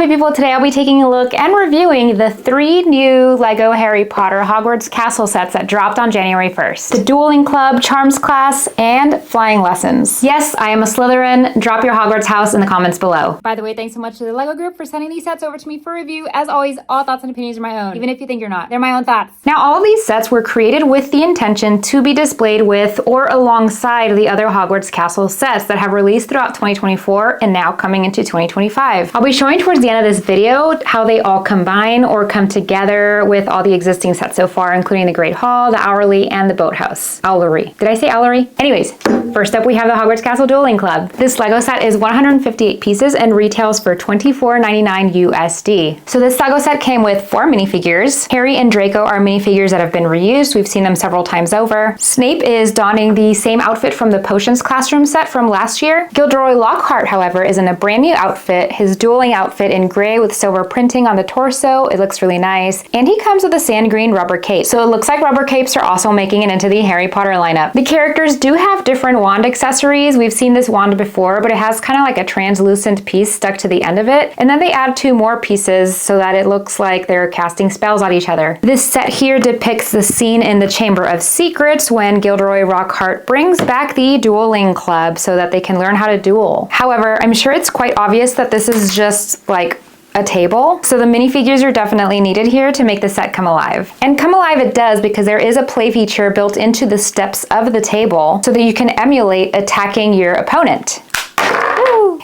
happy people? Today I'll be taking a look and reviewing the 3 new LEGO Harry Potter Hogwarts Castle sets that dropped on January 1st. The Dueling Club, Charms Class, and Flying Lessons. Yes, I am a Slytherin. Drop your Hogwarts house in the comments below. By the way, thanks so much to the LEGO group for sending these sets over to me for review. As always, all thoughts and opinions are my own, even if you think you're not. They're my own thoughts. Now, all of these sets were created with the intention to be displayed with or alongside the other Hogwarts Castle sets that have released throughout 2024 and now coming into 2025. I'll be showing towards the end of this video how they all combine or come together with all the existing sets so far, including the Great Hall, the Owlery, and the Boathouse. Owlery. Did I say Owlery? Anyways, first up we have the Hogwarts Castle Dueling Club. This LEGO set is 158 pieces and retails for $24.99 USD. So this LEGO set came with 4 minifigures. Harry and Draco are minifigures that have been reused. We've seen them several times over. Snape is donning the same outfit from the Potions Classroom set from last year. Gilderoy Lockhart, however, is in a brand new outfit, his dueling outfit in gray with silver printing on the torso. It looks really nice. And he comes with a sand green rubber cape. So it looks like rubber capes are also making it into the Harry Potter lineup. The characters do have different wand accessories. We've seen this wand before, but it has kind of like a translucent piece stuck to the end of it. And then they add 2 more pieces so that it looks like they're casting spells on each other. This set here depicts the scene in the Chamber of Secrets when Gilderoy Lockhart brings back the Dueling Club so that they can learn how to duel. However, I'm sure it's quite obvious that this is just like a table. So the minifigures are definitely needed here to make the set come alive. And come alive it does because there is a play feature built into the steps of the table so that you can emulate attacking your opponent.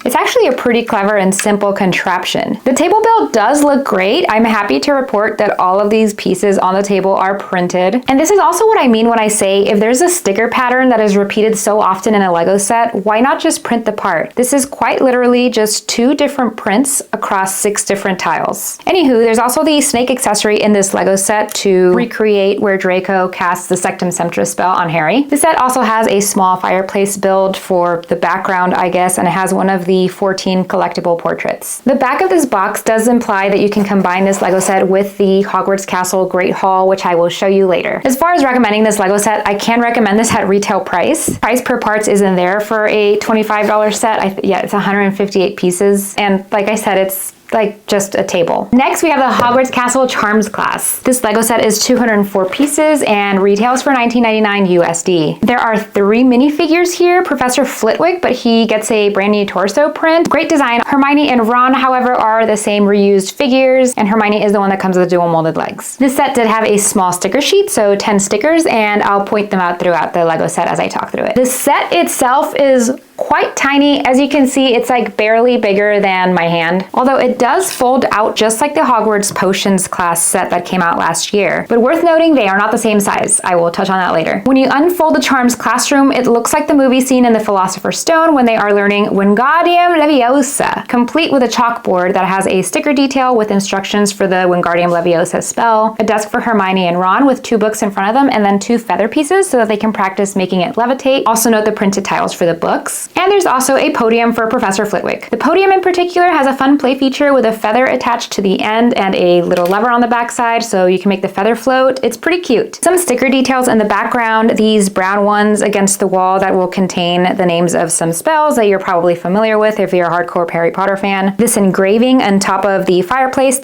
It's actually a pretty clever and simple contraption. The table build does look great. I'm happy to report that all of these pieces on the table are printed. And this is also what I mean when I say if there's a sticker pattern that is repeated so often in a LEGO set, why not just print the part? This is quite literally just 2 different prints across 6 different tiles. Anywho, there's also the snake accessory in this LEGO set to recreate where Draco casts the Sectum Sempra spell on Harry. The set also has a small fireplace build for the background, I guess, and it has one of the 14 collectible portraits. The back of this box does imply that you can combine this LEGO set with the Hogwarts Castle Great Hall, which I will show you later. As far as recommending this LEGO set, I can recommend this at retail price. Price per parts isn't there for a $25 set. Yeah, it's 158 pieces. And like I said, it's like just a table. Next, we have the Hogwarts Castle Charms Class. This LEGO set is 204 pieces and retails for $19.99 USD. There are 3 minifigures here. Professor Flitwick, but he gets a brand new torso print. Great design. Hermione and Ron, however, are the same reused figures, and Hermione is the one that comes with dual molded legs. This set did have a small sticker sheet, so 10 stickers, and I'll point them out throughout the LEGO set as I talk through it. The set itself is quite tiny. As you can see, it's like barely bigger than my hand, although it does fold out just like the Hogwarts Potions class set that came out last year. But worth noting, they are not the same size. I will touch on that later. When you unfold the Charms Classroom, it looks like the movie scene in the Philosopher's Stone when they are learning Wingardium Leviosa, complete with a chalkboard that has a sticker detail with instructions for the Wingardium Leviosa spell, a desk for Hermione and Ron with 2 books in front of them, and then 2 feather pieces so that they can practice making it levitate. Also note the printed tiles for the books. And there's also a podium for Professor Flitwick. The podium in particular has a fun play feature with a feather attached to the end and a little lever on the backside so you can make the feather float. It's pretty cute. Some sticker details in the background, these brown ones against the wall that will contain the names of some spells that you're probably familiar with if you're a hardcore Harry Potter fan. This engraving on top of the fireplace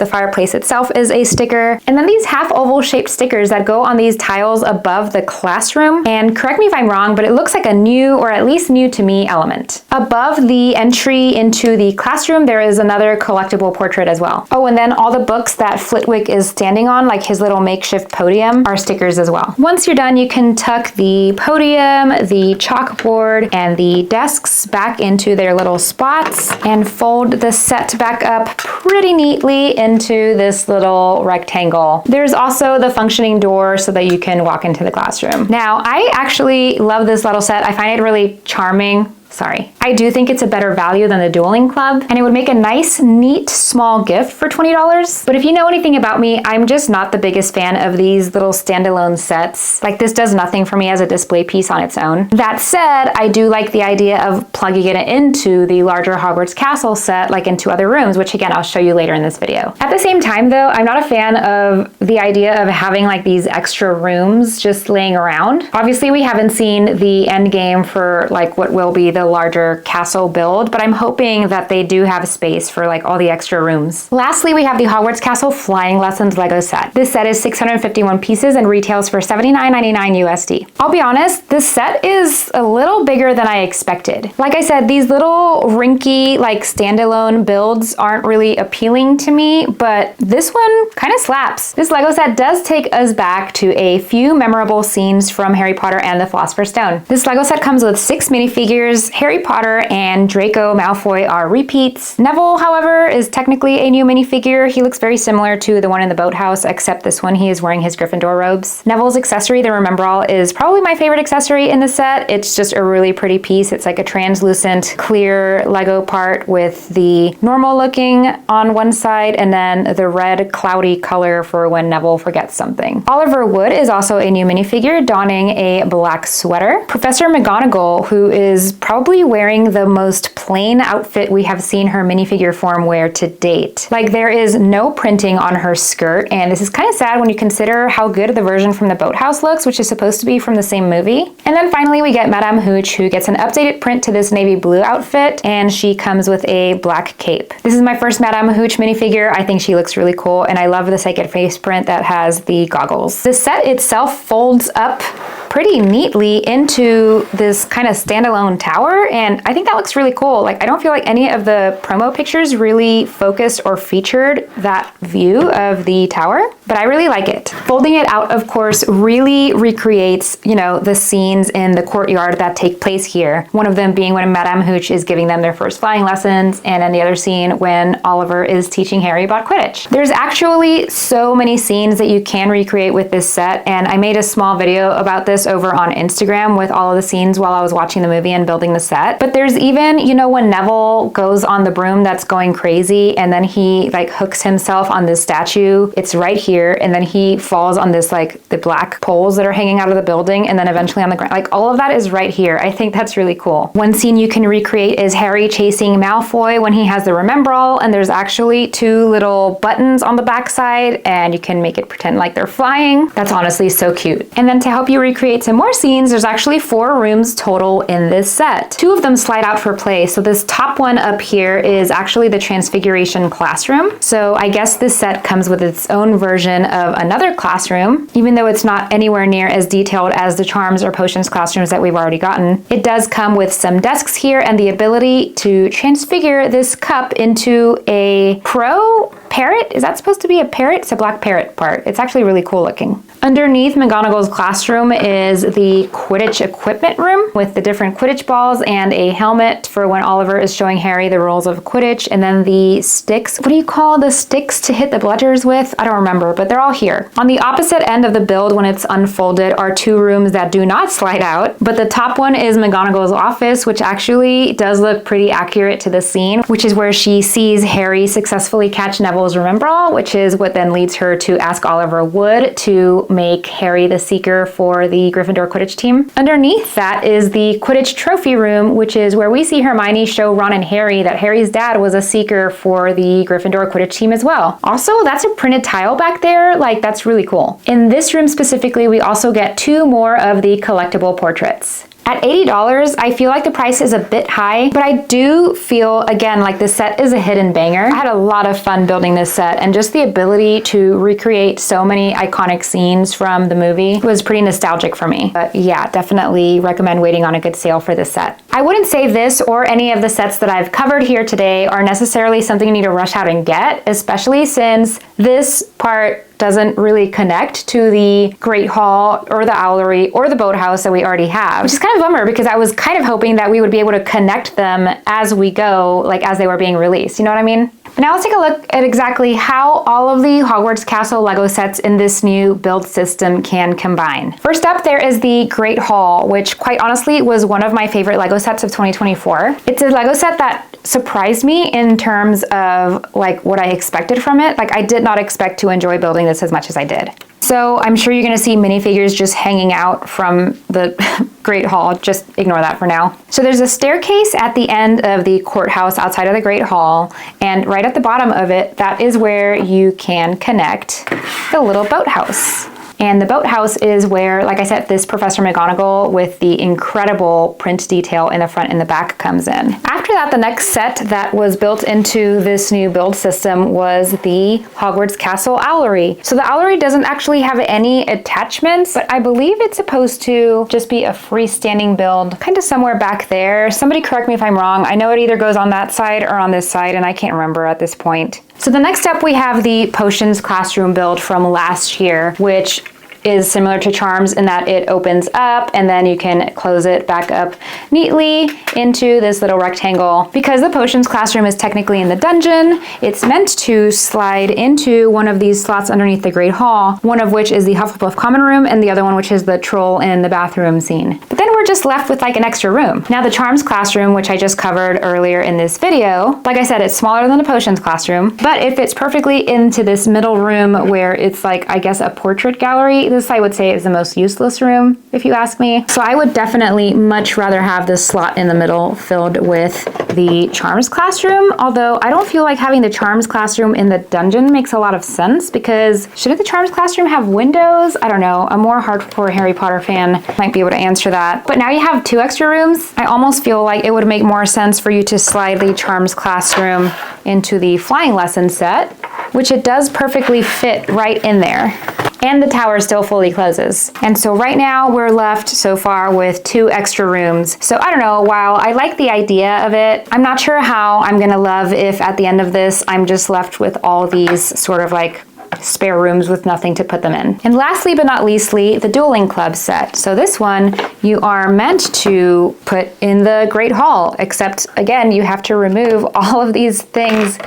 itself is a sticker. And then these half oval shaped stickers that go on these tiles above the classroom. And correct me if I'm wrong, but it looks like a new, or at least new to me, element. Above the entry into the classroom, there is another collectible portrait as well. Oh, and then all the books that Flitwick is standing on, like his little makeshift podium, are stickers as well. Once you're done, you can tuck the podium, the chalkboard, and the desks back into their little spots and fold the set back up pretty neatly into this little rectangle. There's also the functioning door so that you can walk into the classroom. Now, I actually love this little set. I find it really charming. I do think it's a better value than the Dueling Club, and it would make a nice, neat, small gift for $20. But if you know anything about me, I'm just not the biggest fan of these little standalone sets. Like, this does nothing for me as a display piece on its own. That said, I do like the idea of plugging it into the larger Hogwarts Castle set, like into other rooms, which again, I'll show you later in this video. At the same time though, I'm not a fan of the idea of having like these extra rooms just laying around. Obviously, we haven't seen the end game for like what will be the a larger castle build, but I'm hoping that they do have space for like all the extra rooms. Lastly, we have the Hogwarts Castle Flying Lessons Lego set. This set is 651 pieces and retails for $79.99 USD. I'll be honest, this set is a little bigger than I expected. Like I said, these little rinky, like standalone builds aren't really appealing to me, but this one kind of slaps. This Lego set does take us back to a few memorable scenes from Harry Potter and the Philosopher's Stone. This Lego set comes with 6 minifigures. Harry Potter and Draco Malfoy are repeats. Neville, however, is technically a new minifigure. He looks very similar to the one in the boathouse, except this one he is wearing his Gryffindor robes. Neville's accessory, the Remembrall, is probably my favorite accessory in the set. It's just a really pretty piece. It's like a translucent, clear Lego part with the normal looking on one side and then the red cloudy color for when Neville forgets something. Oliver Wood is also a new minifigure, donning a black sweater. Professor McGonagall, who is probably wearing the most plain outfit we have seen her minifigure form wear to date. Like, there is no printing on her skirt, and this is kind of sad when you consider how good the version from the boathouse looks, which is supposed to be from the same movie. And then finally we get Madame Hooch, who gets an updated print to this navy blue outfit, and she comes with a black cape. This is my first Madame Hooch minifigure. I think she looks really cool, and I love the second face print that has the goggles. The set itself folds up pretty neatly into this kind of standalone tower, and I think that looks really cool. Like, I don't feel like any of the promo pictures really focused or featured that view of the tower, but I really like it. Folding it out, of course, really recreates, you know, the scenes in the courtyard that take place here. One of them being when Madame Hooch is giving them their first flying lessons, and then the other scene when Oliver is teaching Harry about Quidditch. There's actually so many scenes that you can recreate with this set, and I made a small video about this over on Instagram with all of the scenes while I was watching the movie and building the set. But there's even, you know, when Neville goes on the broom that's going crazy and then he like hooks himself on this statue, it's right here, and then he falls on this like the black poles that are hanging out of the building and then eventually on the ground. Like, all of that is right here. I think that's really cool. One scene you can recreate is Harry chasing Malfoy when he has the Remembrall, and there's actually 2 little buttons on the backside and you can make it pretend like they're flying. That's honestly so cute. And then to help you recreate some more scenes, there's actually 4 rooms total in this set. 2 of them slide out for play. So this top one up here is actually the Transfiguration classroom. So I guess this set comes with its own version of another classroom, even though it's not anywhere near as detailed as the Charms or Potions classrooms that we've already gotten. It does come with some desks here and the ability to transfigure this cup into a crow parrot. Is that supposed to be a parrot? It's a black parrot part. It's actually really cool looking. Underneath McGonagall's classroom is the Quidditch equipment room with the different Quidditch balls and a helmet for when Oliver is showing Harry the rules of Quidditch, and then the sticks. What do you call the sticks to hit the bludgers with? I don't remember, but they're all here. On the opposite end of the build, when it's unfolded, are 2 rooms that do not slide out, but the top one is McGonagall's office, which actually does look pretty accurate to the scene, which is where she sees Harry successfully catch Neville's Remembrall, which is what then leads her to ask Oliver Wood to make Harry the seeker for the Gryffindor Quidditch team. Underneath that is the Quidditch trophy room, which is where we see Hermione show Ron and Harry that Harry's dad was a seeker for the Gryffindor Quidditch team as well. Also, that's a printed tile back there. Like, that's really cool. In this room specifically, we also get 2 more of the collectible portraits. At $80, I feel like the price is a bit high, but I do feel, again, like this set is a hidden banger. I had a lot of fun building this set, and just the ability to recreate so many iconic scenes from the movie was pretty nostalgic for me. But yeah, definitely recommend waiting on a good sale for this set. I wouldn't say this or any of the sets that I've covered here today are necessarily something you need to rush out and get, especially since this part doesn't really connect to the Great Hall or the Owlery or the Boathouse that we already have, which is kind of a bummer because I was kind of hoping that we would be able to connect them as we go, like as they were being released, you know what I mean? But now let's take a look at exactly how all of the Hogwarts Castle Lego sets in this new build system can combine. First up, there is the Great Hall, which quite honestly was one of my favorite Lego sets of 2024. It's a Lego set that surprised me in terms of like what I expected from it. Like, I did not expect to enjoy building this as much as I did. So I'm sure you're gonna see minifigures just hanging out from the Great Hall. Just ignore that for now. So there's a staircase at the end of the courthouse outside of the Great Hall, and right at the bottom of it, that is where you can connect the little boathouse. And the boathouse is where, like I said, this Professor McGonagall with the incredible print detail in the front and the back comes in. After that, the next set that was built into this new build system was the Hogwarts Castle Owlery. So the Owlery doesn't actually have any attachments, but I believe it's supposed to just be a freestanding build, kind of somewhere back there. Somebody correct me if I'm wrong. I know it either goes on that side or on this side, and I can't remember at this point. So the next step, we have the potions classroom build from last year, which is similar to Charms in that it opens up and then you can close it back up neatly into this little rectangle. Because the potions classroom is technically in the dungeon, it's meant to slide into one of these slots underneath the Great Hall, one of which is the Hufflepuff common room and the other one which is the troll in the bathroom scene. But then we're just left with like an extra room. Now the Charms classroom, which I just covered earlier in this video, like I said, it's smaller than the potions classroom, but it fits perfectly into this middle room where it's like, I guess, a portrait gallery. This I would say is the most useless room, if you ask me. So I would definitely much rather have this slot in the middle filled with the Charms classroom, although I don't feel like having the Charms classroom in the dungeon makes a lot of sense, because shouldn't the Charms classroom have windows? I don't know. A more hardcore Harry Potter fan might be able to answer that. But now you have 2 extra rooms. I almost feel like it would make more sense for you to slide the Charms classroom into the flying lesson set, which it does perfectly fit right in there. And the tower still fully closes. And so right now we're left so far with 2 extra rooms. So I don't know, while I like the idea of it, I'm not sure how I'm gonna love if at the end of this I'm just left with all these sort of like spare rooms with nothing to put them in. And lastly but not leastly, the Dueling Club set. So this one you are meant to put in the Great Hall, except again you have to remove all of these things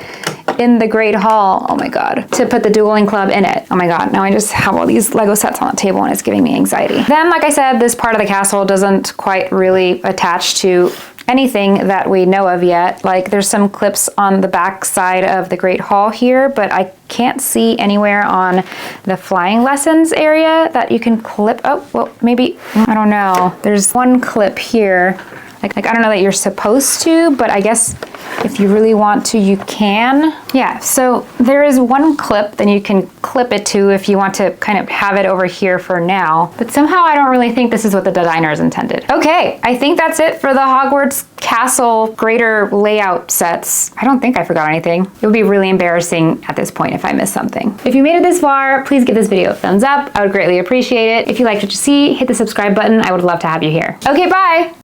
in the Great Hall, oh my god, to put the Dueling Club in it. Oh my god, now I just have all these Lego sets on the table and it's giving me anxiety. Then, like I said, this part of the castle doesn't quite really attach to anything that we know of yet. Like there's some clips on the back side of the Great Hall here, but I can't see anywhere on the flying lessons area that you can clip. Oh, well, maybe, I don't know. There's one clip here. Like I don't know that you're supposed to, but I guess if you really want to, you can. Yeah, so there is one clip, then you can clip it to if you want to kind of have it over here for now. But somehow I don't really think this is what the designers intended. Okay, I think that's it for the Hogwarts Castle greater layout sets. I don't think I forgot anything. It would be really embarrassing at this point if I missed something. If you made it this far, please give this video a thumbs up. I would greatly appreciate it. If you liked what you see, hit the subscribe button. I would love to have you here. Okay, bye!